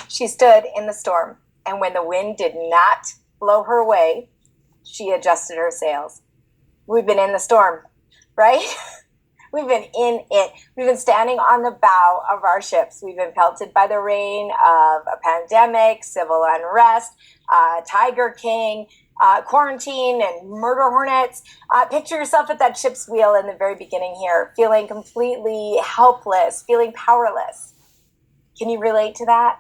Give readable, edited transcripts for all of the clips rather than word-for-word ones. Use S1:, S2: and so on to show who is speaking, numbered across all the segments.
S1: She stood in the storm, and when the wind did not blow her way, she adjusted her sails. We've been in the storm, right? We've been in it. We've been standing on the bow of our ships. We've been pelted by the rain of a pandemic, civil unrest, Tiger King, quarantine, and murder hornets. Picture yourself at that ship's wheel in the very beginning here, feeling completely helpless, feeling powerless. Can you relate to that?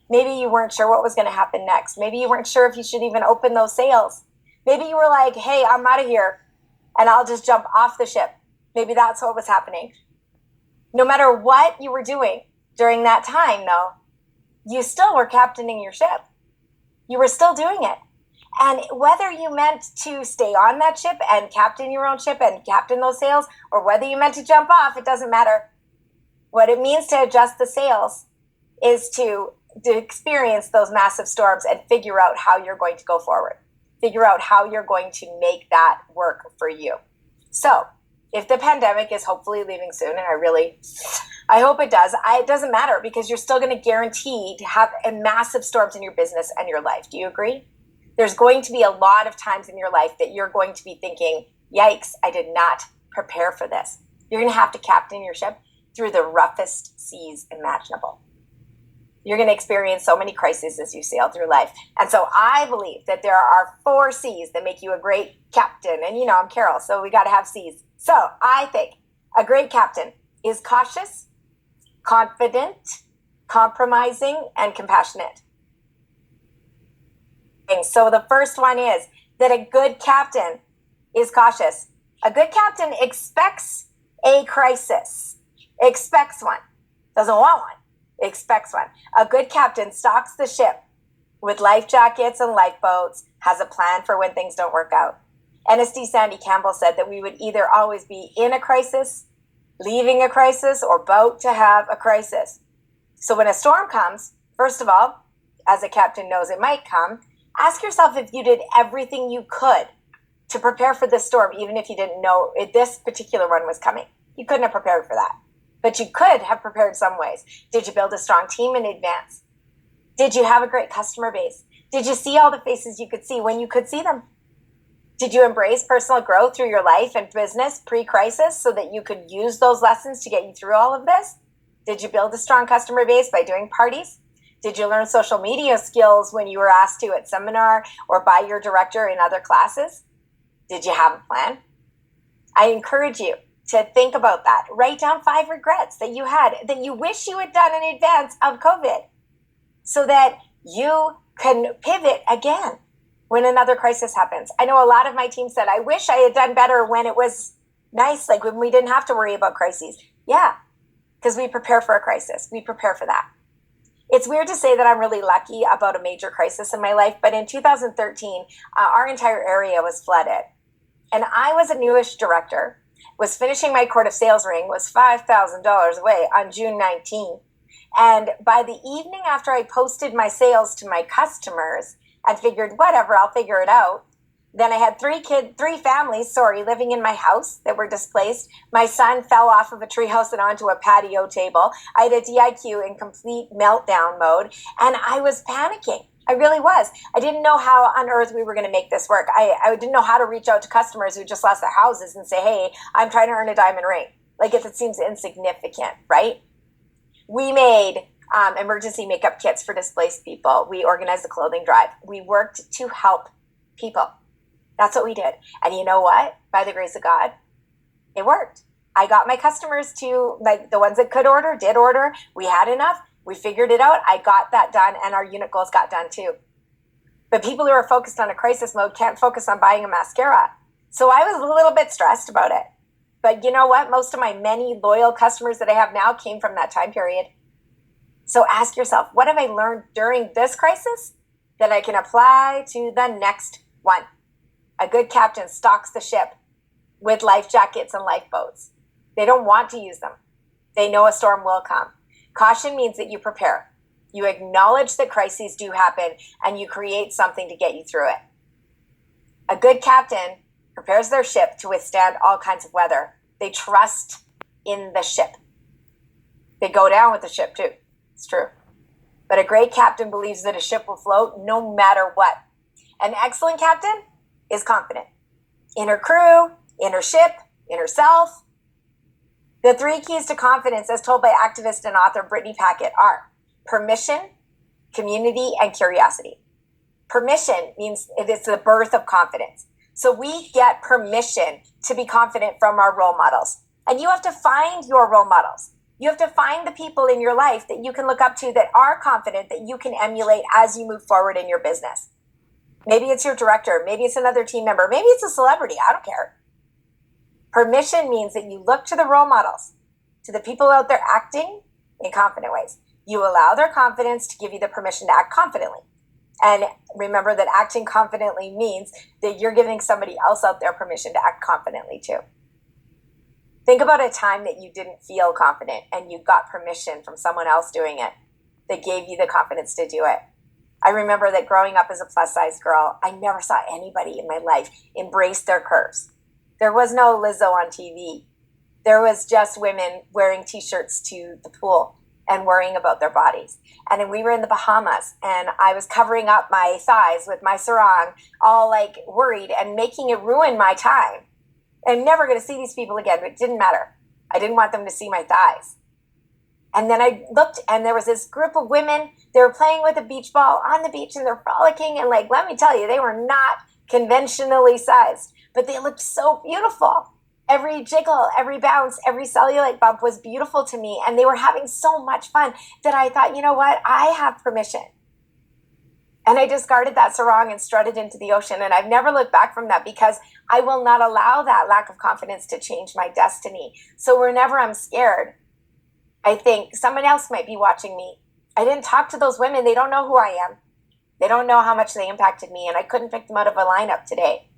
S1: Maybe you weren't sure what was going to happen next. Maybe you weren't sure if you should even open those sails. Maybe you were like, hey, I'm out of here, and I'll just jump off the ship. Maybe that's what was happening. No matter what you were doing during that time, though, you still were captaining your ship. You were still doing it. And whether you meant to stay on that ship and captain your own ship and captain those sails, or whether you meant to jump off, it doesn't matter. What it means to adjust the sails is to experience those massive storms and figure out how you're going to go forward. Figure out how you're going to make that work for you. So, if the pandemic is hopefully leaving soon, and I hope it does, it doesn't matter, because you're still going to guarantee to have a massive storms in your business and your life. Do you agree? There's going to be a lot of times in your life that you're going to be thinking, yikes, I did not prepare for this. You're going to have to captain your ship through the roughest seas imaginable. You're going to experience so many crises as you sail through life. And so I believe that there are 4 C's that make you a great captain. And you know, I'm Kэрol, so we got to have C's. So I think a great captain is cautious, confident, compromising, and compassionate. So the first one is that a good captain is cautious. A good captain expects a crisis, expects one, doesn't want one. Expects one. A good captain stocks the ship with life jackets and lifeboats, has a plan for when things don't work out. NSD Sandy Campbell said that we would either always be in a crisis, leaving a crisis, or about to have a crisis. So when a storm comes, first of all, as a captain knows it might come, ask yourself if you did everything you could to prepare for this storm, even if you didn't know this particular one was coming. You couldn't have prepared for that. But you could have prepared some ways. Did you build a strong team in advance? Did you have a great customer base? Did you see all the faces you could see when you could see them? Did you embrace personal growth through your life and business pre-crisis so that you could use those lessons to get you through all of this? Did you build a strong customer base by doing parties? Did you learn social media skills when you were asked to at seminar or by your director in other classes? Did you have a plan? I encourage you to think about that. Write down 5 regrets that you had, that you wish you had done in advance of COVID, so that you can pivot again when another crisis happens. I know a lot of my team said, I wish I had done better when it was nice, like when we didn't have to worry about crises. Yeah, because we prepare for a crisis. We prepare for that. It's weird to say that I'm really lucky about a major crisis in my life, but in 2013, our entire area was flooded. And I was a newish director, was finishing my Court of Sales ring, was $5,000 away on June 19th. And by the evening after I posted my sales to my customers and figured, whatever, I'll figure it out. Then I had three families, living in my house that were displaced. My son fell off of a treehouse and onto a patio table. I had a DIQ in complete meltdown mode, and I was panicking. I really was. I didn't know how on earth we were going to make this work. I didn't know how to reach out to customers who just lost their houses and say, hey, I'm trying to earn a diamond ring. Like, if it seems insignificant, right? We made emergency makeup kits for displaced people. We organized a clothing drive. We worked to help people. That's what we did. And you know what? By the grace of God, it worked. I got my customers to, like, the ones that could order, did order. We had enough. We figured it out. I got that done, and our unit goals got done too. But people who are focused on a crisis mode can't focus on buying a mascara. So I was a little bit stressed about it. But you know what? Most of my many loyal customers that I have now came from that time period. So ask yourself, what have I learned during this crisis that I can apply to the next one? A good captain stocks the ship with life jackets and lifeboats. They don't want to use them. They know a storm will come. Caution means that you prepare. You acknowledge that crises do happen, and you create something to get you through it. A good captain prepares their ship to withstand all kinds of weather. They trust in the ship. They go down with the ship too. It's true. But a great captain believes that a ship will float no matter what. An excellent captain is confident in her crew, in her ship, in herself. The 3 keys to confidence, as told by activist and author Brittany Packett, are permission, community, and curiosity. Permission means it is the birth of confidence. So we get permission to be confident from our role models. And you have to find your role models. You have to find the people in your life that you can look up to that are confident, that you can emulate as you move forward in your business. Maybe it's your director. Maybe it's another team member. Maybe it's a celebrity. I don't care. Permission means that you look to the role models, to the people out there acting in confident ways. You allow their confidence to give you the permission to act confidently. And remember that acting confidently means that you're giving somebody else out there permission to act confidently too. Think about a time that you didn't feel confident and you got permission from someone else doing it that gave you the confidence to do it. I remember that growing up as a plus-size girl, I never saw anybody in my life embrace their curves. There was no Lizzo on TV. There was just women wearing t-shirts to the pool and worrying about their bodies. And then we were in the Bahamas and I was covering up my thighs with my sarong, all like worried and making it ruin my time. I'm never going to see these people again, but it didn't matter. I didn't want them to see my thighs. And then I looked and there was this group of women. They were playing with a beach ball on the beach and they're frolicking. And like, let me tell you, they were not conventionally sized, but they looked so beautiful. Every jiggle, every bounce, every cellulite bump was beautiful to me. And they were having so much fun that I thought, you know what? I have permission. And I discarded that sarong and strutted into the ocean. And I've never looked back from that because I will not allow that lack of confidence to change my destiny. So whenever I'm scared, I think someone else might be watching me. I didn't talk to those women. They don't know who I am. They don't know how much they impacted me. And I couldn't pick them out of a lineup today.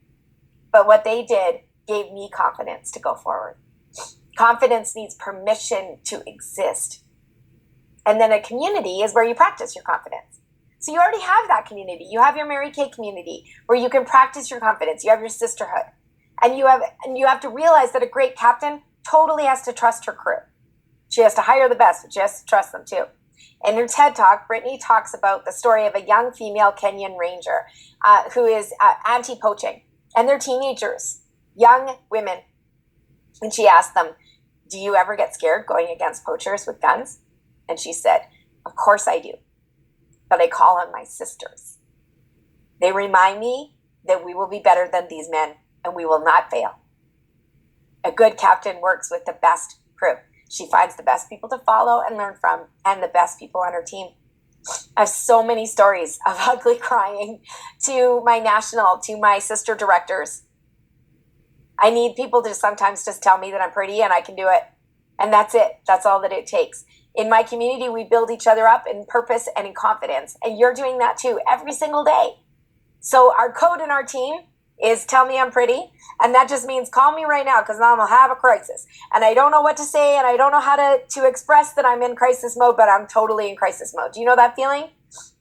S1: But what they did gave me confidence to go forward. Confidence needs permission to exist. And then a community is where you practice your confidence. So you already have that community. You have your Mary Kay community where you can practice your confidence. You have your sisterhood. And you have to realize that a great captain totally has to trust her crew. She has to hire the best, but she has to trust them too. In her TED Talk, Brittany talks about the story of a young female Kenyan ranger who is anti-poaching. And they're teenagers, young women. And she asked them, do you ever get scared going against poachers with guns? And she said, of course I do. But I call on my sisters. They remind me that we will be better than these men and we will not fail. A good captain works with the best crew. She finds the best people to follow and learn from and the best people on her team. I have so many stories of ugly crying to my national, to my sister directors. I need people to sometimes just tell me that I'm pretty and I can do it. And that's it. That's all that it takes. In my community, we build each other up in purpose and in confidence. And you're doing that too every single day. So our code in our team is tell me I'm pretty. And that just means call me right now because now I'm going to have a crisis. And I don't know what to say and I don't know how to express that I'm in crisis mode, but I'm totally in crisis mode. Do you know that feeling?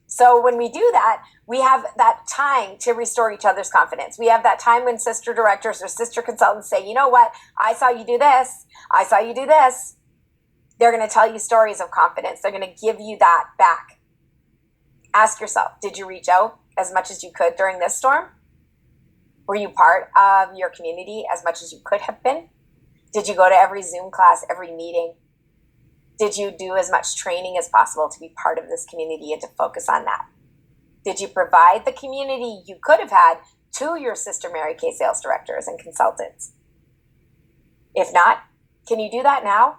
S1: So when we do that, we have that time to restore each other's confidence. We have that time when sister directors or sister consultants say, you know what? I saw you do this. I saw you do this. They're going to tell you stories of confidence. They're going to give you that back. Ask yourself, did you reach out as much as you could during this storm? Were you part of your community as much as you could have been? Did you go to every Zoom class, every meeting? Did you do as much training as possible to be part of this community and to focus on that? Did you provide the community you could have had to your sister Mary Kay sales directors and consultants? If not, can you do that now?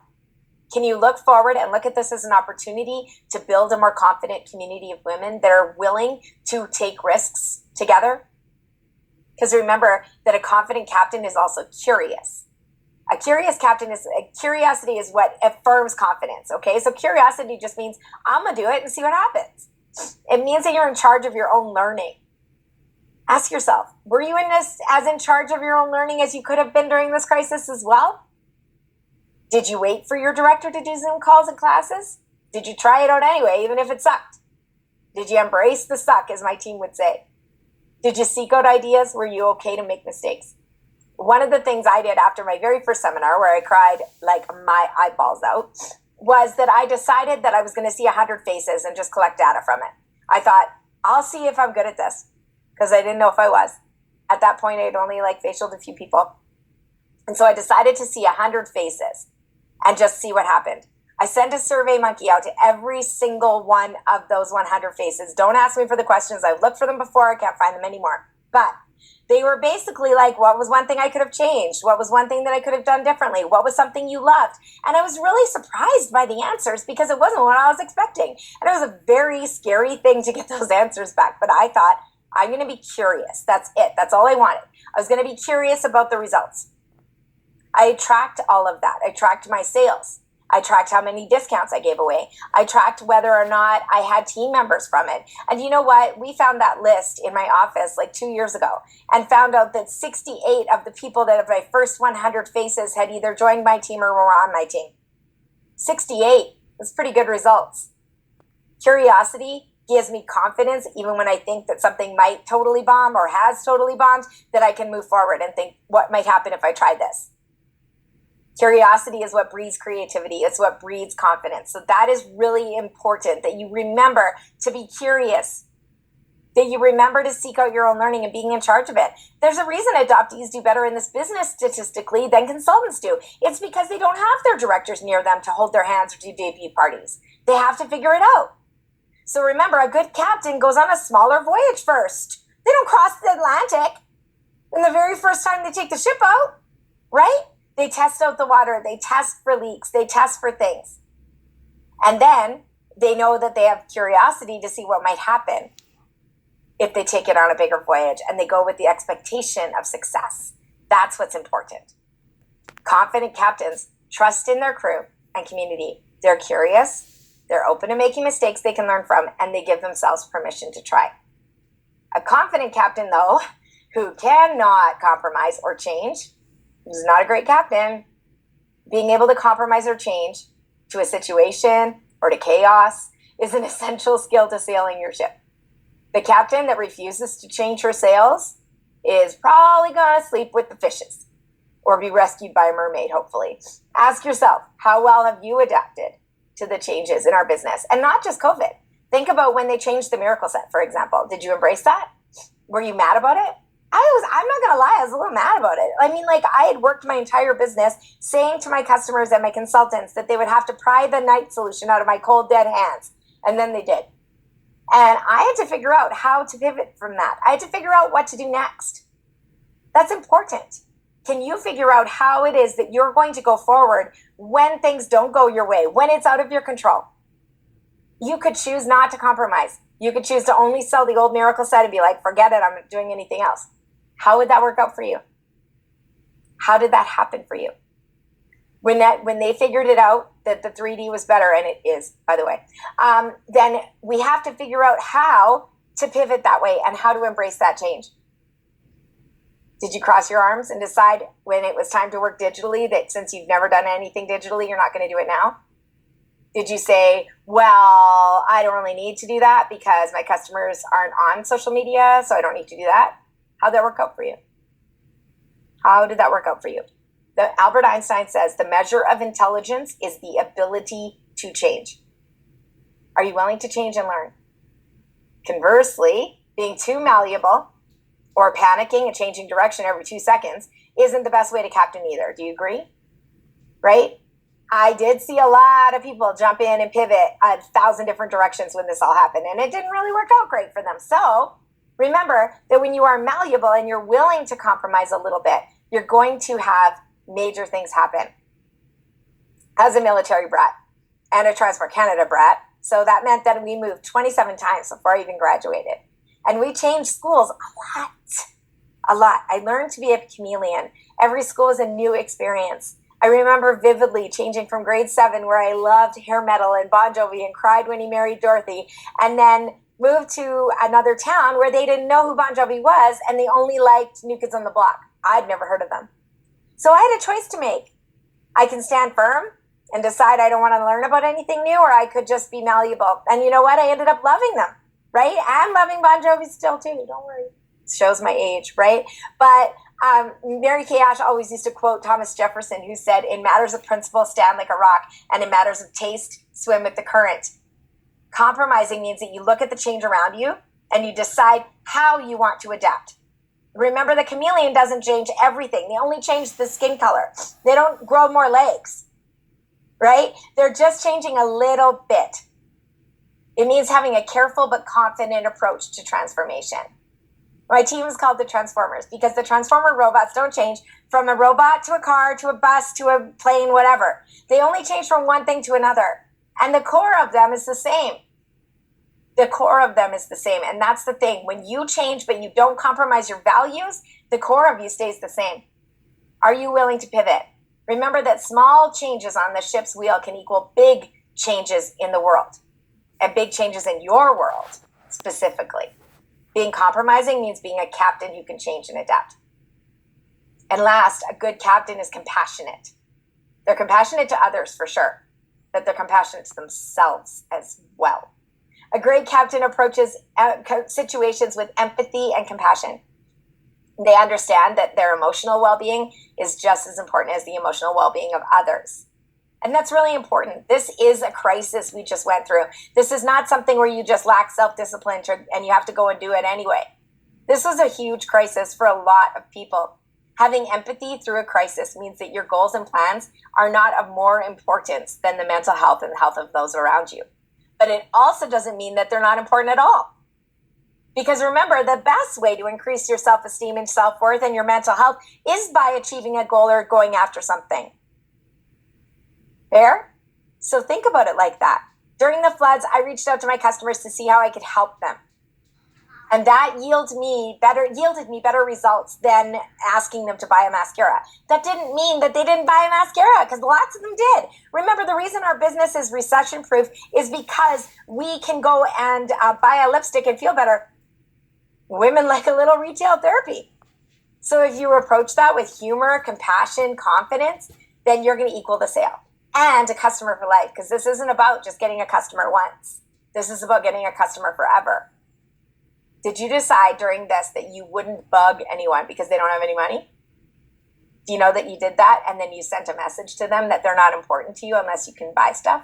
S1: Can you look forward and look at this as an opportunity to build a more confident community of women that are willing to take risks together? Because remember that a confident captain is also curious. A curious captain curiosity is what affirms confidence, okay? So curiosity just means I'm going to do it and see what happens. It means that you're in charge of your own learning. Ask yourself, were you in this as in charge of your own learning as you could have been during this crisis as well? Did you wait for your director to do Zoom calls and classes? Did you try it out anyway, even if it sucked? Did you embrace the suck, as my team would say? Did you seek out ideas? Were you okay to make mistakes? One of the things I did after my very first seminar, where I cried like my eyeballs out, was that I decided that I was going to see 100 faces and just collect data from it. I thought, I'll see if I'm good at this, because I didn't know if I was. At that point, I'd only facialed a few people. And so I decided to see 100 faces and just see what happened. I sent a survey monkey out to every single one of those 100 faces. Don't ask me for the questions. I've looked for them before. I can't find them anymore. But they were basically like, what was one thing I could have changed? What was one thing that I could have done differently? What was something you loved? And I was really surprised by the answers, because it wasn't what I was expecting. And it was a very scary thing to get those answers back. But I thought, I'm going to be curious. That's it. That's all I wanted. I was going to be curious about the results. I tracked all of that. I tracked my sales. I tracked how many discounts I gave away. I tracked whether or not I had team members from it. And you know what? We found that list in my office 2 years ago, and found out that 68 of the people that of my first 100 faces had either joined my team or were on my team. 68. That's pretty good results. Curiosity gives me confidence, even when I think that something might totally bomb or has totally bombed, that I can move forward and think, what might happen if I tried this? Curiosity is what breeds creativity. It's what breeds confidence. So that is really important, that you remember to be curious, that you remember to seek out your own learning and being in charge of it. There's a reason adoptees do better in this business statistically than consultants do. It's because they don't have their directors near them to hold their hands or do debut parties. They have to figure it out. So remember, a good captain goes on a smaller voyage first. They don't cross the Atlantic in the very first time they take the ship out, right? They test out the water. They test for leaks. They test for things. And then they know that they have curiosity to see what might happen if they take it on a bigger voyage, and they go with the expectation of success. That's what's important. Confident captains trust in their crew and community. They're curious. They're open to making mistakes they can learn from, and they give themselves permission to try. A confident captain, though, who cannot compromise or change, who's not a great captain, being able to compromise or change to a situation or to chaos is an essential skill to sailing your ship. The captain that refuses to change her sails is probably going to sleep with the fishes or be rescued by a mermaid, hopefully. Ask yourself, how well have you adapted to the changes in our business? And not just COVID. Think about when they changed the Miracle Set, for example. Did you embrace that? Were you mad about it? I'm not going to lie, I was a little mad about it. I had worked my entire business saying to my customers and my consultants that they would have to pry the night solution out of my cold, dead hands. And then they did. And I had to figure out how to pivot from that. I had to figure out what to do next. That's important. Can you figure out how it is that you're going to go forward when things don't go your way, when it's out of your control? You could choose not to compromise. You could choose to only sell the old Miracle Set and be like, forget it, I'm not doing anything else. How would that work out for you? How did that happen for you? When they figured it out that the 3D was better, and it is, by the way, then we have to figure out how to pivot that way and how to embrace that change. Did you cross your arms and decide when it was time to work digitally that since you've never done anything digitally, you're not going to do it now? Did you say, well, I don't really need to do that because my customers aren't on social media, so I don't need to do that? How'd that work out for you? How did that work out for you? Albert Einstein says the measure of intelligence is the ability to change. Are you willing to change and learn? Conversely, being too malleable or panicking and changing direction every 2 seconds isn't the best way to captain either. Do you agree? Right? I did see a lot of people jump in and pivot 1,000 different directions when this all happened, and it didn't really work out great for them. So remember that when you are malleable and you're willing to compromise a little bit, you're going to have major things happen. As a military brat and a Transport Canada brat, so that meant that we moved 27 times before I even graduated. And we changed schools a lot. I learned to be a chameleon. Every school is a new experience. I remember vividly changing from grade 7, where I loved hair metal and Bon Jovi and cried when he married Dorothy, and then moved to another town where they didn't know who Bon Jovi was and they only liked New Kids on the Block. I'd never heard of them. So I had a choice to make. I can stand firm and decide I don't want to learn about anything new, or I could just be malleable. And you know what? I ended up loving them, right? I'm loving Bon Jovi still too. Don't worry. It shows my age, right? But Mary Kay Ash always used to quote Thomas Jefferson, who said, in matters of principle, stand like a rock, and in matters of taste, swim with the current. Compromising means that you look at the change around you and you decide how you want to adapt. Remember, the chameleon doesn't change everything. They only change the skin color. They don't grow more legs, right? They're just changing a little bit. It means having a careful but confident approach to transformation. My team is called the Transformers because the Transformer robots don't change from a robot to a car to a bus to a plane, whatever. They only change from one thing to another. And the core of them is the same. The core of them is the same. And that's the thing. When you change but you don't compromise your values, the core of you stays the same. Are you willing to pivot? Remember that small changes on the ship's wheel can equal big changes in the world. And big changes in your world, specifically. Being compromising means being a captain who can change and adapt. And last, a good captain is compassionate. They're compassionate to others for sure, but they're compassionate to themselves as well. A great captain approaches situations with empathy and compassion. They understand that their emotional well-being is just as important as the emotional well-being of others. And that's really important. This is a crisis we just went through. This is not something where you just lack self-discipline and you have to go and do it anyway. This was a huge crisis for a lot of people. Having empathy through a crisis means that your goals and plans are not of more importance than the mental health and the health of those around you. But it also doesn't mean that they're not important at all. Because remember, the best way to increase your self-esteem and self-worth and your mental health is by achieving a goal or going after something. Fair? So think about it like that. During the floods, I reached out to my customers to see how I could help them. And that yielded me better results than asking them to buy a mascara. That didn't mean that they didn't buy a mascara, because lots of them did. Remember, the reason our business is recession-proof is because we can go and buy a lipstick and feel better. Women like a little retail therapy. So if you approach that with humor, compassion, confidence, then you're going to equal the sale. And a customer for life, because this isn't about just getting a customer once. This is about getting a customer forever. Did you decide during this that you wouldn't bug anyone because they don't have any money? Do you know that you did that and then you sent a message to them that they're not important to you unless you can buy stuff?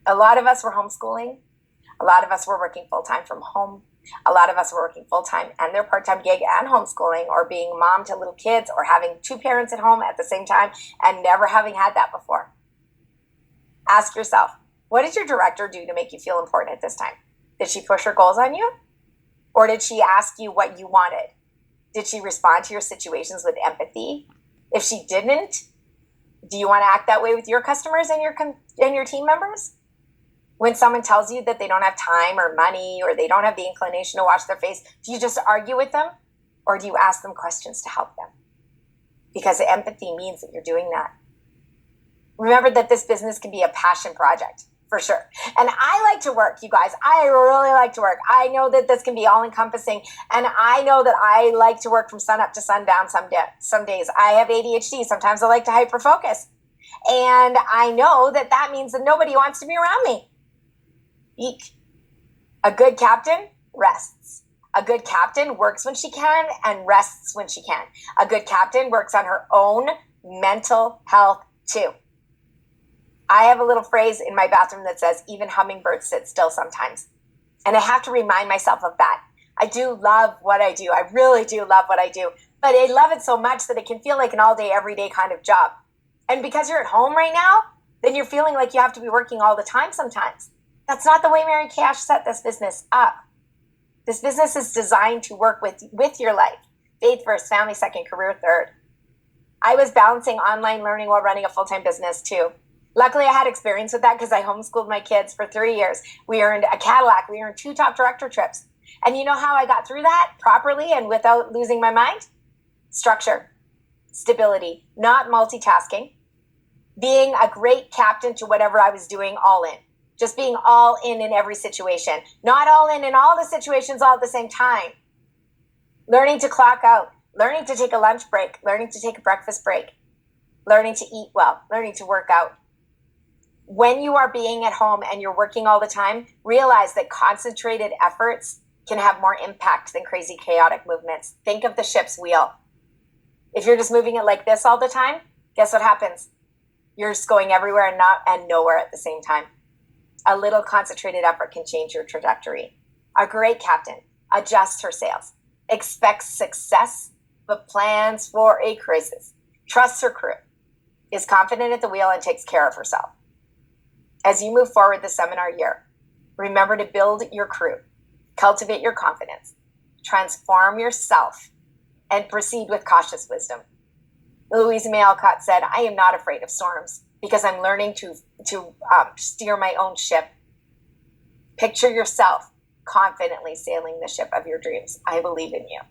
S1: A lot of us were homeschooling. A lot of us were working full-time from home. A lot of us were working full-time and their part-time gig and homeschooling, or being mom to little kids, or having two parents at home at the same time and never having had that before. Ask yourself, what did your director do to make you feel important at this time? Did she push her goals on you? Or did she ask you what you wanted? Did she respond to your situations with empathy? If she didn't, do you want to act that way with your customers and your team members? When someone tells you that they don't have time or money, or they don't have the inclination to wash their face, do you just argue with them? Or do you ask them questions to help them? Because empathy means that you're doing that. Remember that this business can be a passion project, for sure. And I like to work, you guys. I really like to work. I know that this can be all-encompassing. And I know that I like to work from sun up to sundown some days. I have ADHD. Sometimes I like to hyper-focus. And I know that that means that nobody wants to be around me. Eek. A good captain rests. A good captain works when she can and rests when she can. A good captain works on her own mental health too. I have a little phrase in my bathroom that says, even hummingbirds sit still sometimes. And I have to remind myself of that. I do love what I do. I really do love what I do. But I love it so much that it can feel like an all-day, everyday kind of job. And because you're at home right now, then you're feeling like you have to be working all the time sometimes. That's not the way Mary Kay Ash set this business up. This business is designed to work with your life. Faith first, family second, career third. I was balancing online learning while running a full-time business too. Luckily, I had experience with that because I homeschooled my kids for 3 years. We earned a Cadillac. We earned 2 top director trips. And you know how I got through that properly and without losing my mind? Structure, stability, not multitasking, being a great captain to whatever I was doing, all in. Just being all in every situation. Not all in all the situations all at the same time. Learning to clock out. Learning to take a lunch break. Learning to take a breakfast break. Learning to eat well. Learning to work out. When you are being at home and you're working all the time, realize that concentrated efforts can have more impact than crazy, chaotic movements. Think of the ship's wheel. If you're just moving it like this all the time, guess what happens? You're just going everywhere and nowhere at the same time. A little concentrated effort can change your trajectory. A great captain adjusts her sails, expects success, but plans for a crisis, trusts her crew, is confident at the wheel, and takes care of herself. As you move forward the seminar year, remember to build your crew, cultivate your confidence, transform yourself, and proceed with cautious wisdom. Louise May Alcott said, I am not afraid of storms because I'm learning to steer my own ship. Picture yourself confidently sailing the ship of your dreams. I believe in you.